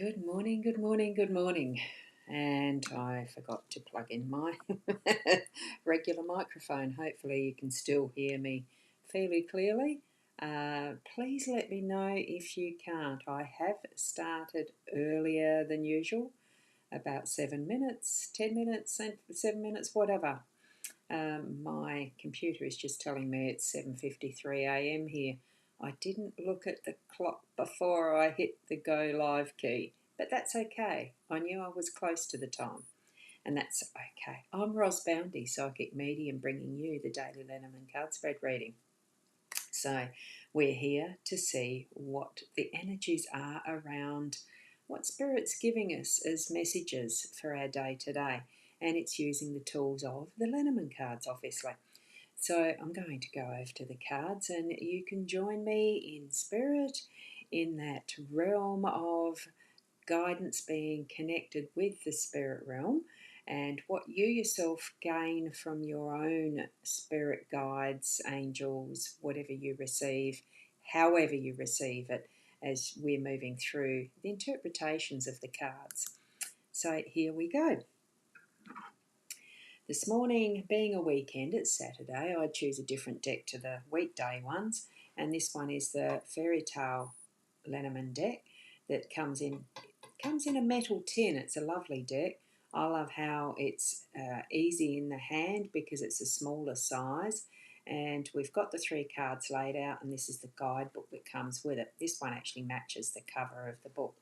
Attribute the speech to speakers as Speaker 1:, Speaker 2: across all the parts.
Speaker 1: Good morning, good morning, good morning. And I forgot to plug in my regular microphone. Hopefully, you can still hear me fairly clearly. Please let me know if you can't. I have started earlier than usual, about 7 minutes, 10 minutes, 7 minutes, whatever. My computer is just telling me it's 7:53 a.m. here. I didn't look at the clock before I hit the go live key, but that's okay. I knew I was close to the time, and that's okay. I'm Boundy, psychic medium, bringing you the daily Lenormand card spread reading. So we're here to see what the energies are around what Spirit's giving us as messages for our day today. And it's using the tools of the Lenormand cards, obviously. So I'm going to go over to the cards and you can join me in spirit in that realm of guidance, being connected with the spirit realm, and what you yourself gain from your own spirit guides, angels, whatever you receive, however you receive it, as we're moving through the interpretations of the cards. So here we go. This morning, being a weekend, it's Saturday, I choose a different deck to the weekday ones, and this one is the Fairy Tale Lenormand deck that comes in a metal tin. It's a lovely deck. I love how it's easy in the hand because it's a smaller size, and we've got the 3 cards laid out, and this is the guidebook that comes with it. This one actually matches the cover of the book,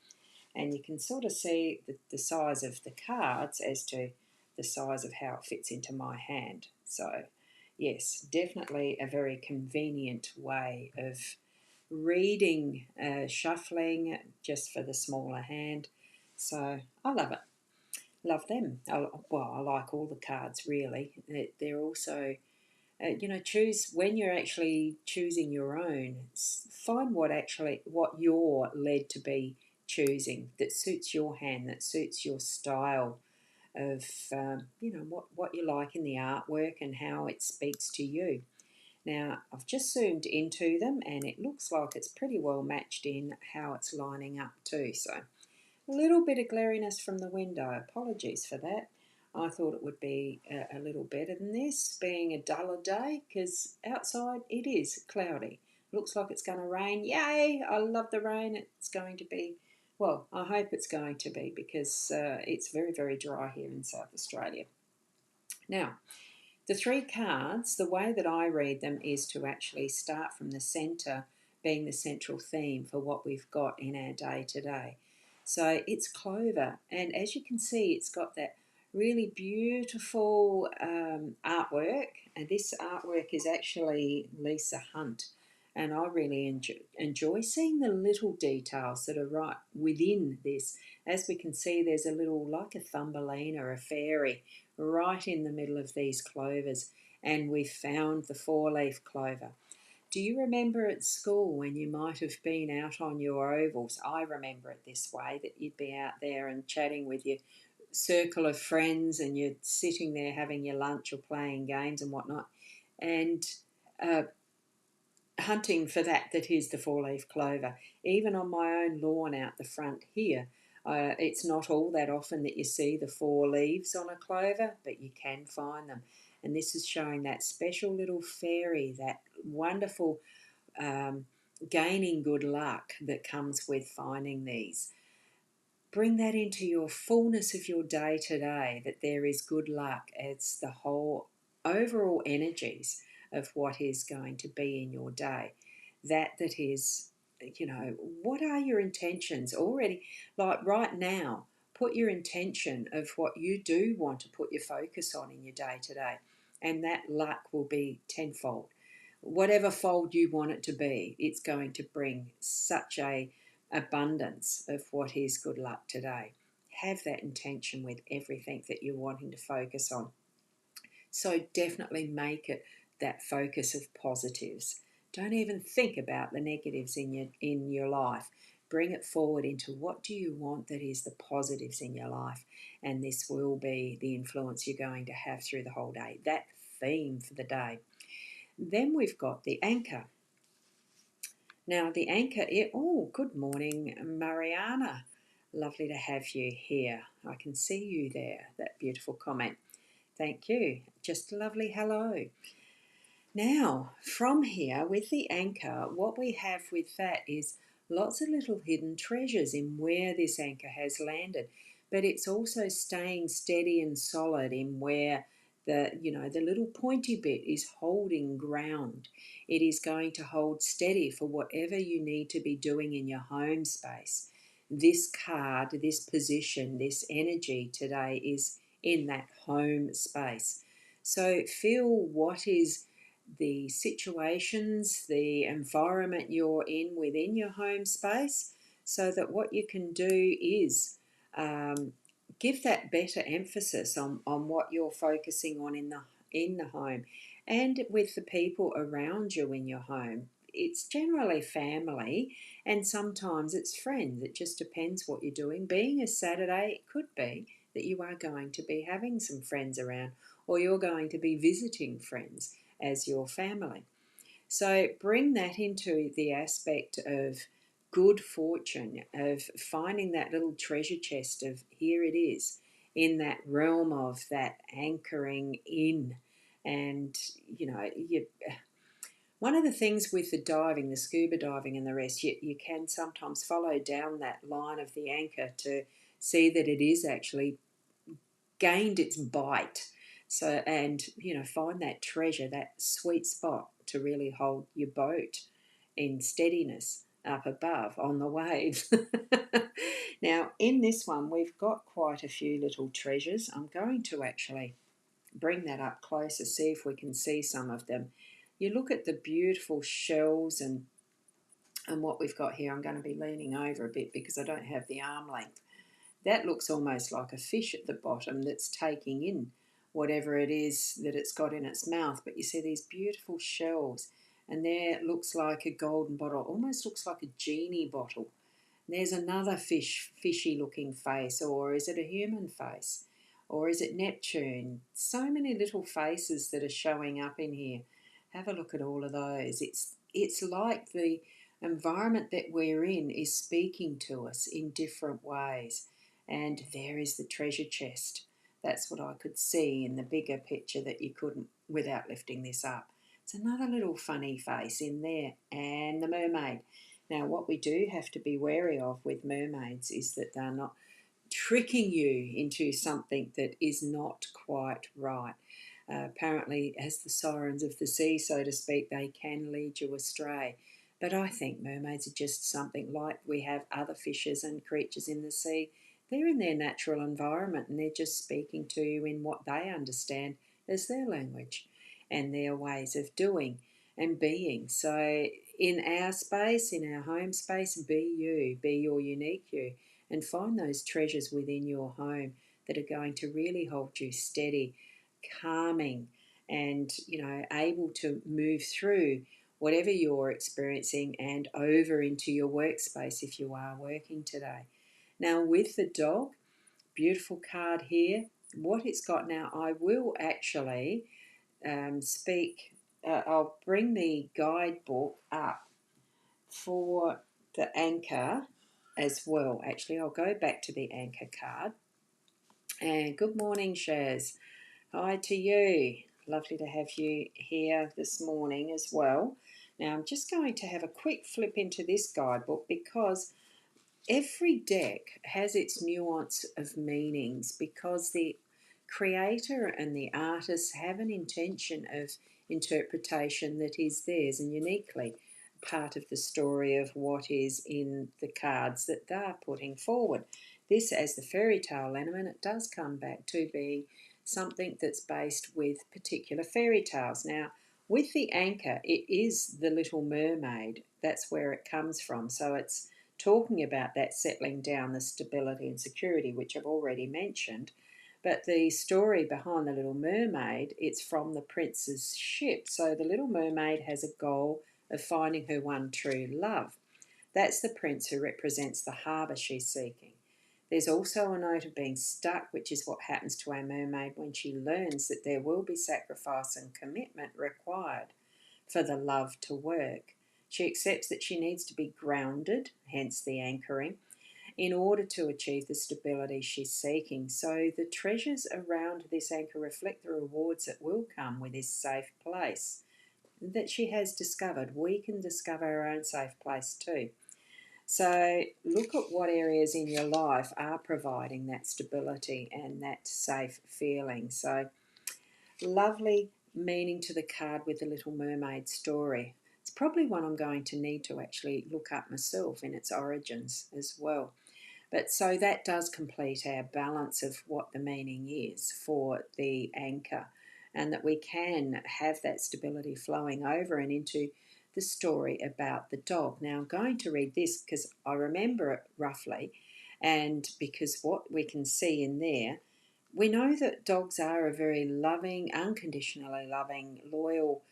Speaker 1: and you can sort of see the size of the cards as to the size of how it fits into my hand. So yes, definitely a very convenient way of reading, shuffling just for the smaller hand. So I love it. Love them. I like all the cards really. They're also, choose when you're actually choosing your own. Find what you're led to be choosing that suits your hand, that suits your style of, what you like in the artwork and how it speaks to you. Now, I've just zoomed into them and it looks like it's pretty well matched in how it's lining up too. So a little bit of glariness from the window. Apologies for that. I thought it would be a little better than this, being a duller day, because outside it is cloudy. Looks like it's going to rain. Yay! I love the rain. It's going to be, well, I hope it's going to be, because it's very, very dry here in South Australia. Now, the 3 cards, the way that I read them is to actually start from the centre, being the central theme for what we've got in our day today. So it's clover, and as you can see, it's got that really beautiful artwork, and this artwork is actually Lisa Hunt, and I really enjoy seeing the little details that are right within this. As we can see, there's a little, like a Thumbelina or a fairy, right in the middle of these clovers, and we found the 4-leaf clover. Do you remember at school when you might have been out on your ovals? I remember it this way, that you'd be out there and chatting with your circle of friends and you're sitting there having your lunch or playing games and whatnot, and uh, hunting for that is the 4-leaf clover. Even on my own lawn out the front here, it's not all that often that you see the 4 leaves on a clover, but you can find them. And this is showing that special little fairy, that wonderful gaining good luck that comes with finding these. Bring that into your fullness of your day today, that there is good luck. It's the whole overall energies of what is going to be in your day. That is, what are your intentions already? Like right now, put your intention of what you do want to put your focus on in your day today, and that luck will be tenfold. Whatever fold you want it to be, it's going to bring such a abundance of what is good luck today. Have that intention with everything that you're wanting to focus on. So definitely make it that focus of positives. Don't even think about the negatives in your life. Bring it forward into what do you want that is the positives in your life, and this will be the influence you're going to have through the whole day. That theme for the day. Then we've got the anchor. Now, the anchor, oh, good morning, Mariana. Lovely to have you here. I can see you there. That beautiful comment. Thank you. Just a lovely hello. Now, from here, with the anchor, what we have with that is lots of little hidden treasures in where this anchor has landed. But it's also staying steady and solid in where the little pointy bit is holding ground. It is going to hold steady for whatever you need to be doing in your home space. This card, this position, this energy today is in that home space. So feel what is the situations, the environment you're in within your home space, so that what you can do is give that better emphasis on what you're focusing on in the home and with the people around you in your home. It's generally family and sometimes it's friends. It just depends what you're doing. Being a Saturday, it could be that you are going to be having some friends around or you're going to be visiting friends as your family. So bring that into the aspect of good fortune, of finding that little treasure chest of here it is in that realm of that anchoring in. And, one of the things with the diving, the scuba diving and the rest, you can sometimes follow down that line of the anchor to see that it is actually gained its bite. So, and find that treasure, that sweet spot to really hold your boat in steadiness up above on the waves. Now, in this one, we've got quite a few little treasures. I'm going to actually bring that up closer, see if we can see some of them. You look at the beautiful shells and what we've got here. I'm going to be leaning over a bit because I don't have the arm length. That looks almost like a fish at the bottom that's taking in whatever it is that it's got in its mouth. But you see these beautiful shells, and there looks like a golden bottle, almost looks like a genie bottle. And there's another fishy looking face, or is it a human face? Or is it Neptune? So many little faces that are showing up in here. Have a look at all of those. It's like the environment that we're in is speaking to us in different ways. And there is the treasure chest. That's what I could see in the bigger picture that you couldn't without lifting this up. It's another little funny face in there. And the mermaid. Now, what we do have to be wary of with mermaids is that they're not tricking you into something that is not quite right. Apparently, as the sirens of the sea, so to speak, they can lead you astray. But I think mermaids are just something like we have other fishes and creatures in the sea. They're in their natural environment and they're just speaking to you in what they understand as their language and their ways of doing and being. So in our space, in our home space, be you, be your unique you, and find those treasures within your home that are going to really hold you steady, calming, and able to move through whatever you're experiencing and over into your workspace if you are working today. Now with the dog, beautiful card here. What it's got now, I will actually I'll bring the guidebook up for the anchor as well. Actually, I'll go back to the anchor card. And good morning, Shaz. Hi to you. Lovely to have you here this morning as well. Now, I'm just going to have a quick flip into this guidebook because every deck has its nuance of meanings because the creator and the artist have an intention of interpretation that is theirs and uniquely part of the story of what is in the cards that they're putting forward. This, as the fairy tale Lenormand, it does come back to being something that's based with particular fairy tales. Now, with the anchor, it is the Little Mermaid. That's where it comes from. So it's talking about that settling down, the stability and security, which I've already mentioned. But the story behind the Little Mermaid, it's from the prince's ship. So the Little Mermaid has a goal of finding her one true love. That's the prince who represents the harbour she's seeking. There's also a note of being stuck, which is what happens to our mermaid when she learns that there will be sacrifice and commitment required for the love to work. She accepts that she needs to be grounded, hence the anchoring, in order to achieve the stability she's seeking. So the treasures around this anchor reflect the rewards that will come with this safe place that she has discovered. We can discover our own safe place too. So look at what areas in your life are providing that stability and that safe feeling. So lovely meaning to the card with the Little Mermaid story. It's probably one I'm going to need to actually look up myself in its origins as well. But so that does complete our balance of what the meaning is for the anchor, and that we can have that stability flowing over and into the story about the dog. Now, I'm going to read this because I remember it roughly, and because what we can see in there, we know that dogs are a very loving, unconditionally loving, loyal,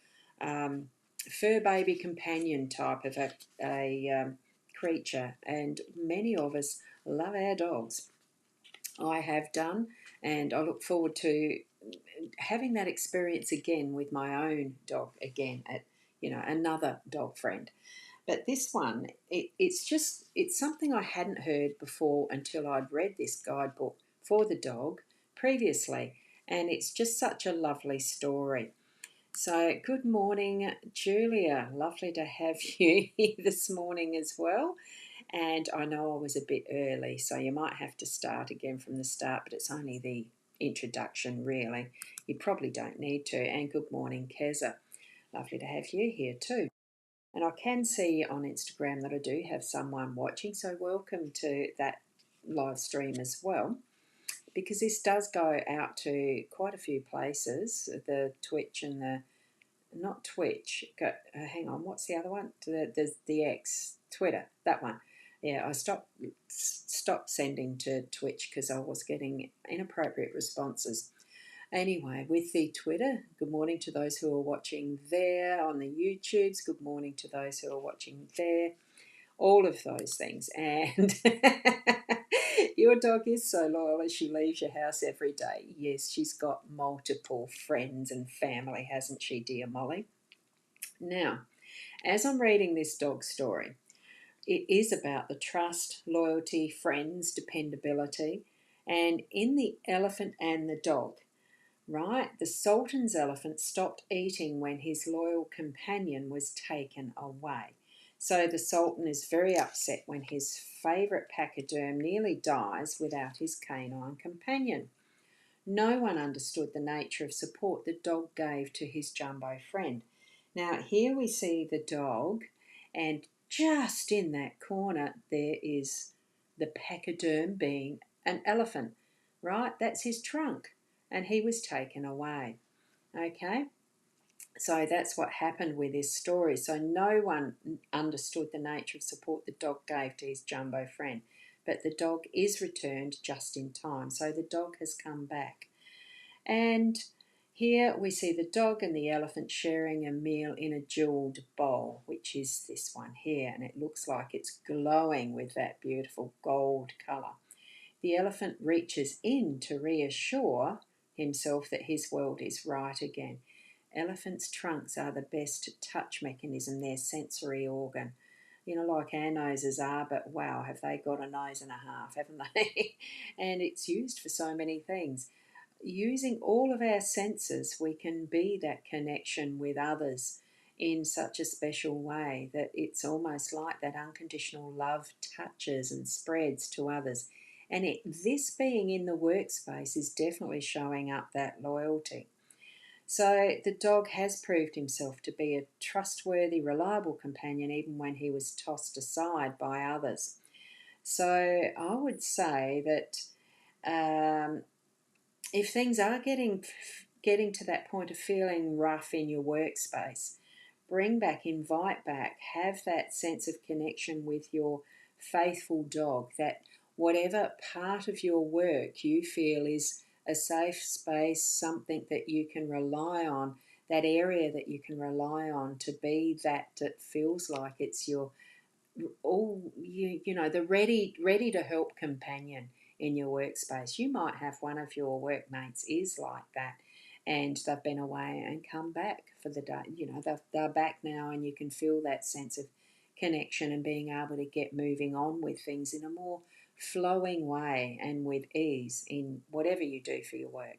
Speaker 1: fur baby companion type of a creature, and many of us love our dogs. I have done, and I look forward to having that experience again with my own dog again at another dog friend. But this one, it's something I hadn't heard before until I'd read this guidebook for the dog previously, and it's just such a lovely story. So, good morning, Julia. Lovely to have you here this morning as well. And I know I was a bit early, so you might have to start again from the start, but it's only the introduction, really. You probably don't need to. And good morning, Keza. Lovely to have you here too. And I can see on Instagram that I do have someone watching, so welcome to that live stream as well, because this does go out to quite a few places, the Twitch and the, not Twitch, hang on, what's the other one? The X, Twitter, that one. Yeah, I stopped sending to Twitch because I was getting inappropriate responses. Anyway, with the Twitter, good morning to those who are watching there. On the YouTubes, good morning to those who are watching there. All of those things. And your dog is so loyal as she leaves your house every day. Yes, she's got multiple friends and family, hasn't she, dear Molly? Now, as I'm reading this dog story, it is about the trust, loyalty, friends, dependability, and in the elephant and the dog. Right? The Sultan's elephant stopped eating when his loyal companion was taken away. So the Sultan is very upset when his favourite pachyderm nearly dies without his canine companion. No one understood the nature of support the dog gave to his jumbo friend. Now, here we see the dog, and just in that corner there is the pachyderm being an elephant, right? That's his trunk, and he was taken away. Okay? So that's what happened with this story. So no one understood the nature of support the dog gave to his jumbo friend. But the dog is returned just in time. So the dog has come back. And here we see the dog and the elephant sharing a meal in a jewelled bowl, which is this one here. And it looks like it's glowing with that beautiful gold colour. The elephant reaches in to reassure himself that his world is right again. Elephants' trunks are the best touch mechanism, their sensory organ. Like our noses are, but wow, have they got a nose and a half, haven't they? And it's used for so many things. Using all of our senses, we can be that connection with others in such a special way that it's almost like that unconditional love touches and spreads to others. And this being in the workspace is definitely showing up that loyalty. So the dog has proved himself to be a trustworthy, reliable companion even when he was tossed aside by others. So I would say that if things are getting to that point of feeling rough in your workspace, invite back, have that sense of connection with your faithful dog, that whatever part of your work you feel is a safe space, something that you can rely on, that area that you can rely on to be that feels like it's your the ready to help companion in your workspace. You might have one of your workmates is like that, and they've been away and come back for the day. They're back now, and you can feel that sense of connection and being able to get moving on with things in a more flowing way and with ease in whatever you do for your work.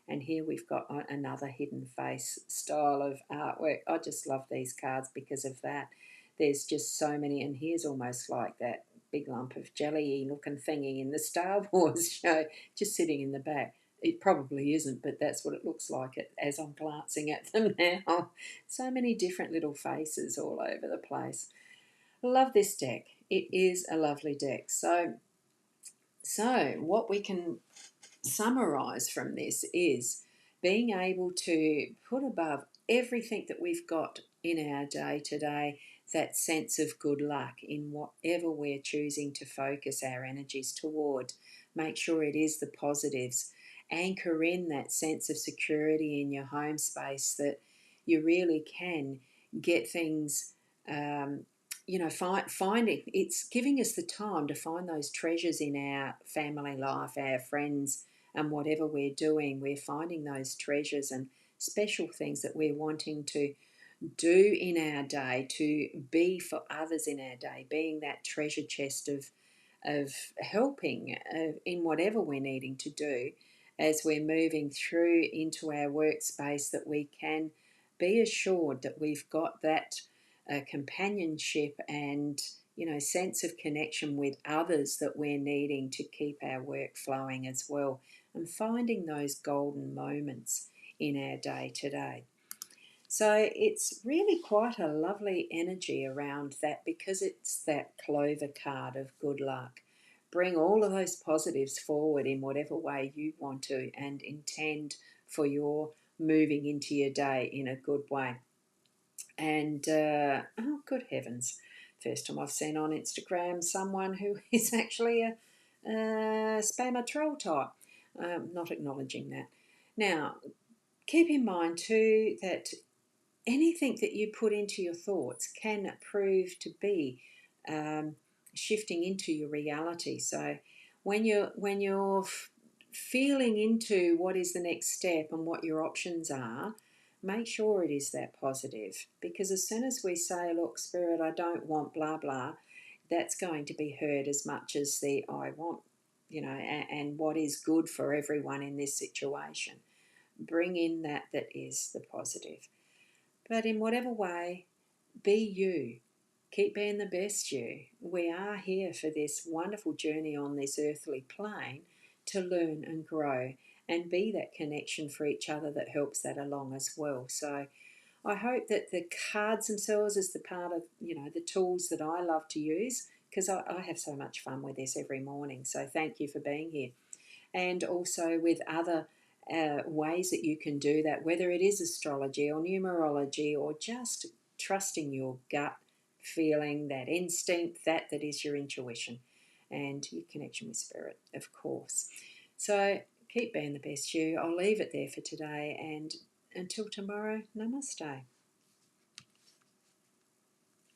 Speaker 1: And here we've got another hidden face style of artwork. I just love these cards because of that. There's just so many, and here's almost like that big lump of jelly looking thingy in the Star Wars show just sitting in the back. It probably isn't, but that's what it looks like as I'm glancing at them now. So many different little faces all over the place. Love this deck. It is a lovely deck. So what we can summarize from this is being able to put above everything that we've got in our day today that sense of good luck in whatever we're choosing to focus our energies toward. Make sure it is the positives. Anchor in that sense of security in your home space that you really can get things. Finding it's giving us the time to find those treasures in our family life, our friends, and whatever we're doing, we're finding those treasures and special things that we're wanting to do in our day, to be for others in our day, being that treasure chest of helping in whatever we're needing to do as we're moving through into our workspace, that we can be assured that we've got that companionship and sense of connection with others that we're needing to keep our work flowing as well, and finding those golden moments in our day today. So it's really quite a lovely energy around that, because it's that clover card of good luck. Bring all of those positives forward in whatever way you want to, and intend for your moving into your day in a good way. And oh, good heavens, first time I've seen on Instagram someone who is actually a spammer troll type. Not acknowledging that. Now, keep in mind too that anything that you put into your thoughts can prove to be um, shifting into your reality. So when you're feeling into what is the next step and what your options are, make sure it is that positive, because as soon as we say, look, Spirit, I don't want blah blah, that's going to be heard as much as the I want, and what is good for everyone in this situation. Bring in that is the positive. But in whatever way, be you. Keep being the best you. We are here for this wonderful journey on this earthly plane to learn and grow and be that connection for each other that helps that along as well. So I hope that the cards themselves is the part of, the tools that I love to use, because I have so much fun with this every morning. So thank you for being here. And also with other ways that you can do that, whether it is astrology or numerology or just trusting your gut feeling, that instinct, that is your intuition and your connection with spirit, of course. So keep being the best you. I'll leave it there for today, and until tomorrow, namaste.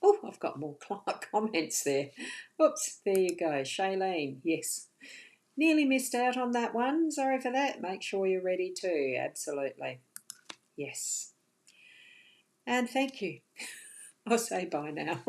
Speaker 1: Oh, I've got more comments there. Oops, there you go. Shailene, yes. Nearly missed out on that one. Sorry for that. Make sure you're ready too. Absolutely. Yes. And thank you. I'll say bye now.